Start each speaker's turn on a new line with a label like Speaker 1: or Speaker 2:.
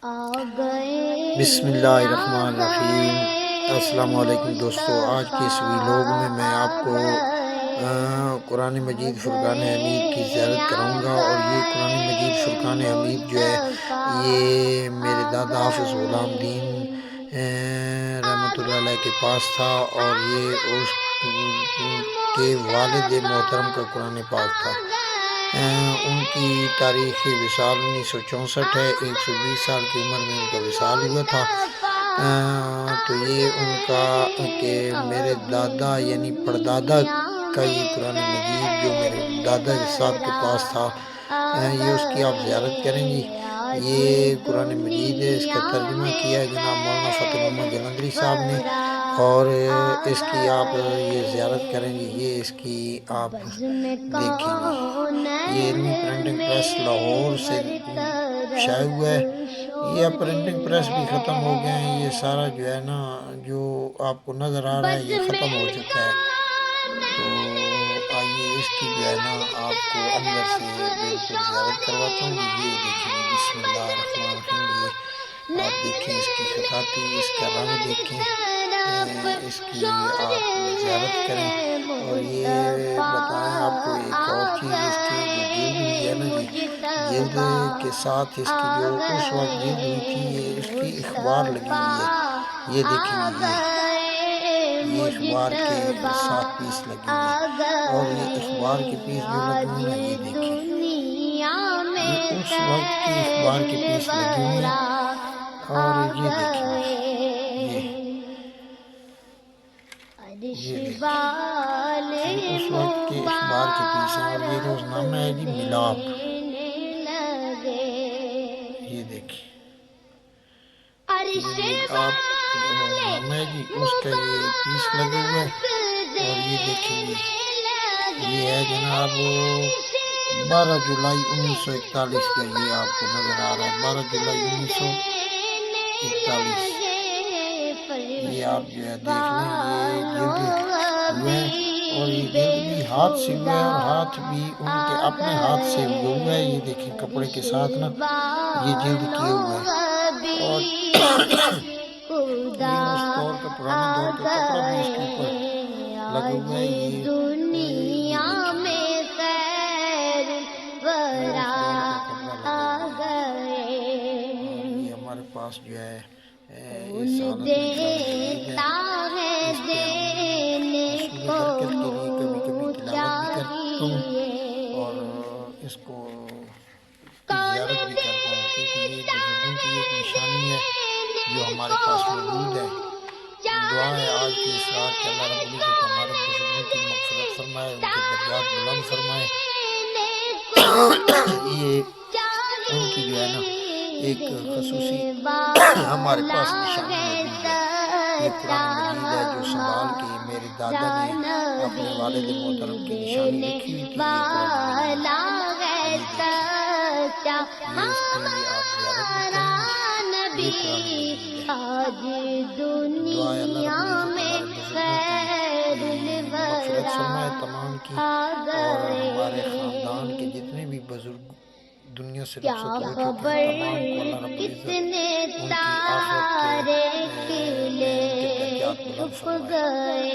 Speaker 1: بسم اللہ الرحمن الرحیم۔ السلام علیکم دوستو، آج کے اس ویلوگ میں میں آپ کو قرآن مجید فرقان حمید کی زیارت کراؤں گا، اور یہ قرآن مجید فرقان حمید جو ہے یہ میرے دادا حافظ غلام دین رحمۃ اللہ علیہ کے پاس تھا، اور یہ اس کے والد محترم کا قرآن پاک تھا۔ ان کی تاریخ وصال 1964 ہے، 120 سال کی عمر میں ان کا وصال ہوا تھا۔ تو یہ ان کا کہ میرے دادا یعنی پردادا کا یہ قرآن مجید جو میرے دادا صاحب کے پاس تھا، یہ اس کی آپ زیارت کریں گی۔ یہ قرآن مجید ہے، اس کا ترجمہ کیا ہے جناب مولانا فتح محمد جلندری صاحب نے، اور اس کی آپ یہ زیارت کریں گی، یہ اس کی آپ دیکھیں گی۔ یہ علمی پرنٹنگ پریس لاہور سے شائع ہوا ہے۔ یہ اب پرنٹنگ پریس بھی ختم ہو گئے ہیں، یہ سارا جو ہے نا جو آپ کو نظر آ رہا ہے یہ ختم ہو چکا ہے۔ تو آئیے اس کی جو ہے نا آپ کو اندر سے بالکل زیارت کرواتا ہوں۔ یہ دیکھیں گے، بسم اللہ الرحمن الرحیم۔ یہ آپ دیکھیں اس کی خطاطی، اس کا رنگ دیکھیں، اس کی آپ زیارت کریں۔ اور یہ بتائیں آپ کو ایک اور چیز، اس کی جو جلد ہوئی ہے نا جی، جلد کے ساتھ اس کی جو اس وقت جلد ہوئی تھی، یہ اس کی اخبار لگی ہوئی ہے، یہ دیکھیں گے، یہ اخبار کے 7 پیس لگے ہوئے، اور یہ اخبار کے پیس جو لگے ہوئے ہیں یہ دیکھیں، یہ اس وقت کی اخبار کے پیس لگے ہوئے ہیں، اور یہ دیکھیں یہ دیکھیں یہ اس وقت کے اخبار کے پیس ہیں، اور یہ روزنامہ ہے جی ملاپ، یہ دیکھیں یہ ملاپ روزنامہ ہے جی، اس کا یہ پیس لگا ہوا ہے، اور یہ دیکھیں یہ ہے جناب 12 جولائی 1941 کا، یہ آپ کو نظر آ رہا ہے 12 جولائی 1941۔ یہ آپ جو ہے دیکھ لیں، یہ جلد ہوئے ہیں، اور یہ جلد بھی ہاتھ سے ہوا ہے، اور ہاتھ بھی ان کے اپنے ہاتھ سے ہوا ہے، یہ دیکھیں کپڑے کے ساتھ نا یہ جلد کیے ہوئے ہیں، اور یہ اس دور کا پرانے دور کا کپڑا بھی اس کے اوپر لگا ہوا ہے، یہ ہمارے پاس جو ہے اس حالت میں اس پہ ہم رسول برکت کے لیے کبھی کبھی تلاوت بھی کرتا ہوں، اور اس کو زیارت بھی کرتا ہوں، کیونکہ یہ بزرگوں کی ایک نشانی ہے جو ہمارے پاس موجود ہے۔ دعا ہے آج کی اس رات کہ اللہ رب العزت ہمارے بزرگوں کی مغفرت فرمائے، ان کے درجات بلند فرمائے۔ یہ ان کی جو ہے نا ایک خصوصی ہمارے پاس نشانی موجود ہے، یہ قرآن مجید ہے جو سنبھال کے میرے دادا نے اپنے والد محترم کی نشانی رکھی ہوئی تھی، یہ قرآن مجید یہ دیکھیں، یہ اس کی آپ زیارت بھی کریں گے، یہ قرآن مجید ہے۔ دعا ہے اللہ رب العزت ہمارے بزرگوں کی مغفرت فرمائے تمام کی، اور ہمارے خاندان کے جتنے بھی بزرگ دنیا سے رخصت ہو چکے ہیں تمام کو اللہ رب العزت ان کی آخرت میں ان کے درجات بلند فرمائے۔